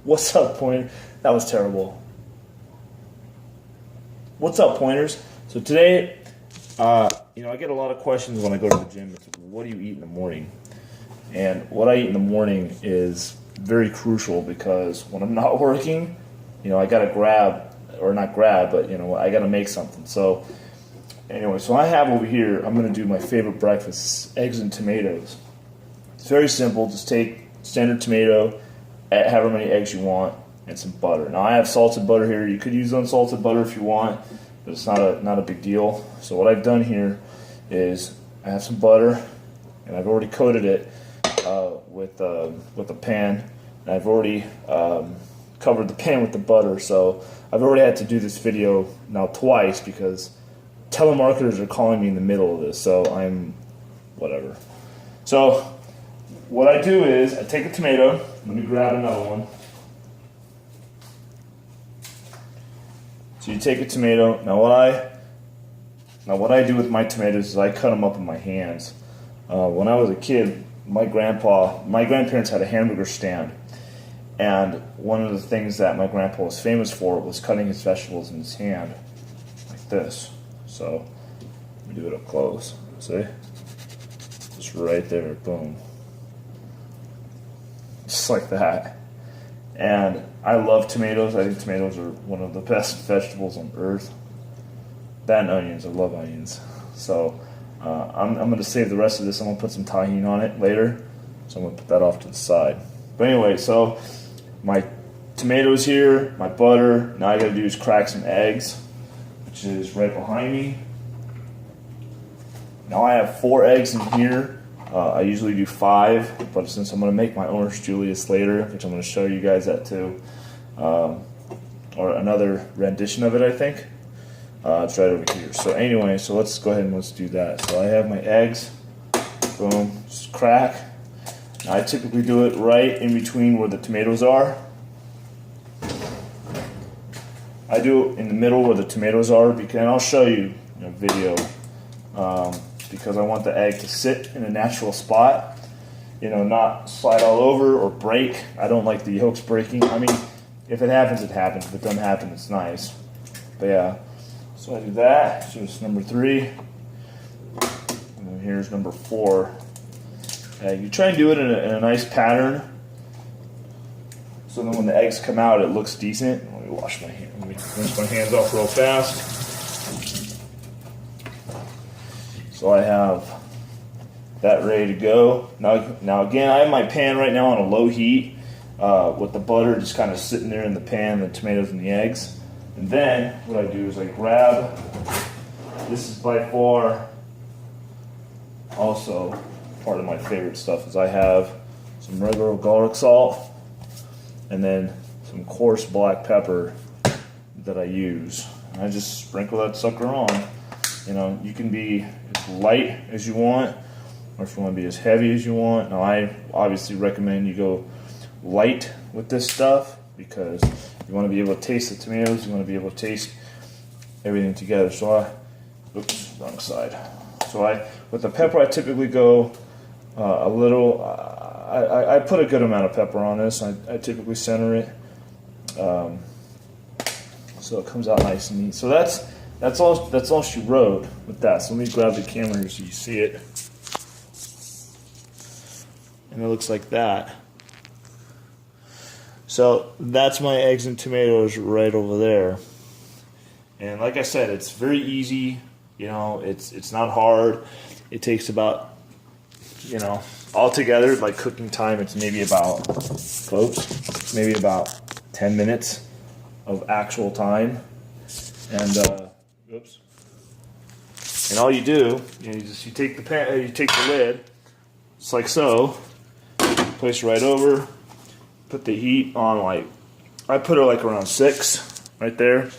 What's up, Pointer? That was terrible. What's up, Pointers? So today, I get a lot of questions when I go to the gym. It's, what do you eat in the morning? And what I eat in the morning is very crucial because when I'm not working, I got to I got to make something. So anyway, so I have over here, I'm going to do my favorite breakfast, eggs and tomatoes. It's very simple. Just take standard tomato, add however many eggs you want, and some butter. Now I have salted butter here. You could use unsalted butter if you want, but it's not a big deal. So what I've done here is I have some butter, and I've already coated it with a pan. And I've already covered the pan with the butter. So I've already had to do this video now twice because telemarketers are calling me in the middle of this. So I'm whatever. So what I do is I take a tomato. Let me grab another one. So you take a tomato. Now what I do with my tomatoes is I cut them up in my hands. When I was a kid, my grandparents had a hamburger stand, and one of the things that my grandpa was famous for was cutting his vegetables in his hand, like this. So let me do it up close. See? Just right there, boom. Just like that. And I love tomatoes. I think tomatoes are one of the best vegetables on earth. That and onions. I love onions. So I'm going to save the rest of this. I'm going to put some tahini on it later. So I'm going to put that off to the side. But anyway, so my tomatoes here, my butter. Now I got to do is crack some eggs, which is right behind me. Now I have 4 eggs in here. I usually do 5, but since I'm going to make my Orange Julius later, which I'm going to show you guys that too, or another rendition of it, I think. It's right over here. So anyway, so let's go ahead and let's do that. So I have my eggs. Boom. Just crack. Now I typically do it right in between where the tomatoes are. I do it in the middle where the tomatoes are, because, and I'll show you in a video, because I want the egg to sit in a natural spot, not slide all over or break. I don't like the yolks breaking. I mean, if it happens, it happens. If it doesn't happen, it's nice. But yeah. So I do that. So it's number 3. And then here's number 4. You try and do it in a nice pattern, so then when the eggs come out, it looks decent. Let me wash my hands. Let me rinse my hands off real fast. So I have that ready to go. Now again, I have my pan right now on a low heat, with the butter just kind of sitting there in the pan, the tomatoes and the eggs. And then what I do is I grab, this is by far also part of my favorite stuff, is I have some regular garlic salt and then some coarse black pepper that I use. And I just sprinkle that sucker on. You can be as light as you want, or if you want to be as heavy as you want. Now I obviously recommend you go light with this stuff, because you want to be able to taste the tomatoes, you want to be able to taste everything together. So oops, wrong side. So with the pepper, I typically go a little, I put a good amount of pepper on this. I typically center it, so it comes out nice and neat. So that's all she wrote with that. So let me grab the camera here so you see it. And it looks like that. So that's my eggs and tomatoes right over there. And like I said, it's very easy. It's not hard. It takes about, altogether, like cooking time, it's maybe about, folks, maybe about 10 minutes of actual time. And oops. And all you do, you take the pan, you take the lid, just like so, place it right over. Put the heat on, I put it around 6 right there,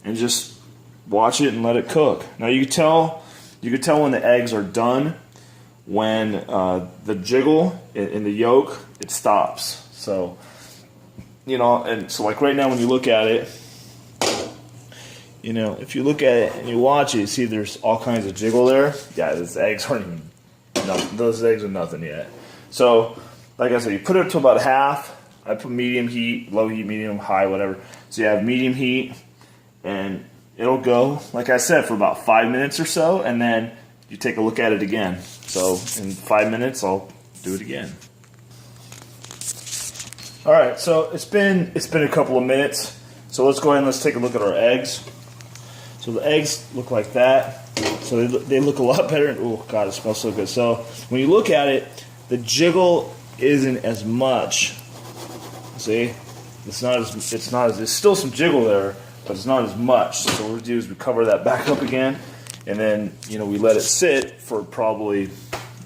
and just watch it and let it cook. Now you could tell when the eggs are done when the jiggle in the yolk, it stops. So and so right now when you look at it, if you look at it and you watch it, you see there's all kinds of jiggle there. Yeah, those eggs aren't even nothing. Those eggs are nothing yet. So like I said, you put it to about half. I put medium heat, low heat, medium, high, whatever. So you have medium heat, and it'll go, like I said, for about 5 minutes or so, and then you take a look at it again. So in 5 minutes, I'll do it again. All right, so it's been a couple of minutes. So let's go ahead and let's take a look at our eggs. So the eggs look like that. So they look a lot better. Oh God, it smells so good. So when you look at it, the jiggle isn't as much. See, it's not as. There's still some jiggle there, but it's not as much. So what we do is we cover that back up again, and then we let it sit for probably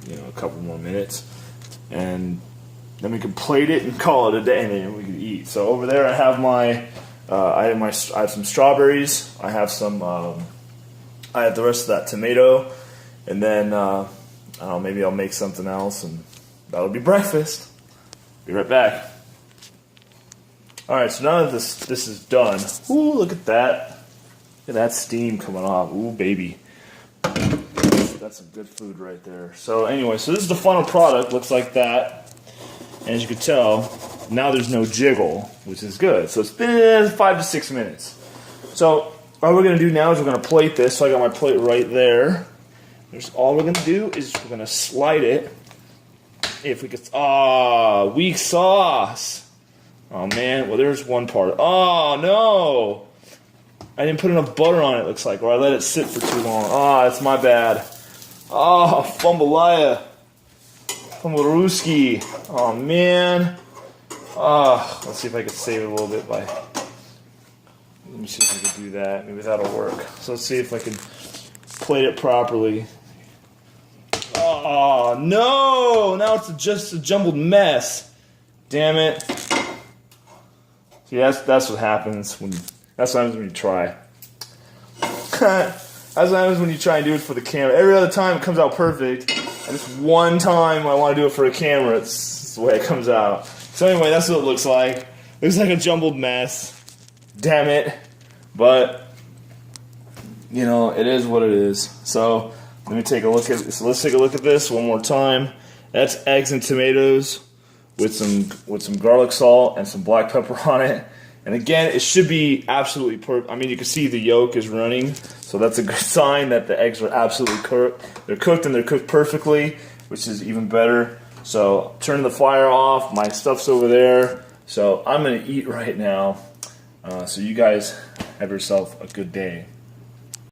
a couple more minutes, and then we can plate it and call it a day, and then we can eat. So over there, I have I have some strawberries. I have some. I have the rest of that tomato, and then I don't know, maybe I'll make something else, and that'll be breakfast. Be right back. All right, so now that this is done, ooh, look at that! Look at that steam coming off. Ooh, baby, that's some good food right there. So anyway, so this is the final product. Looks like that, and as you can tell, now there's no jiggle, which is good. So it's been 5 to 6 minutes. So all we're gonna do now is we're gonna plate this. So I got my plate right there. All we're gonna do is we're gonna slide it. If we could, weak sauce. Oh man, well there's one part. Oh no! I didn't put enough butter on it, looks like, or I let it sit for too long. That's my bad. Fumbalaya. Fumblerooski. Oh man. Let's see if I can save it a little bit by. Let me see if I can do that. Maybe that'll work. So let's see if I can plate it properly. Oh no! Now it's just a jumbled mess. Damn it. See, that's what happens when you try. That's what happens when you try and do it for the camera. Every other time it comes out perfect, and this one time I want to do it for a camera, it's the way it comes out. So anyway, that's what it looks like. It looks like a jumbled mess. Damn it. But it is what it is. So let me take a look at this. So let's take a look at this one more time. That's eggs and tomatoes with some garlic salt and some black pepper on it. And again, it should be absolutely perfect. I mean, you can see the yolk is running, so that's a good sign that the eggs are absolutely cooked. They're cooked and they're cooked perfectly, which is even better. So turn the fire off. My stuff's over there. So I'm gonna eat right now. So you guys have yourself a good day.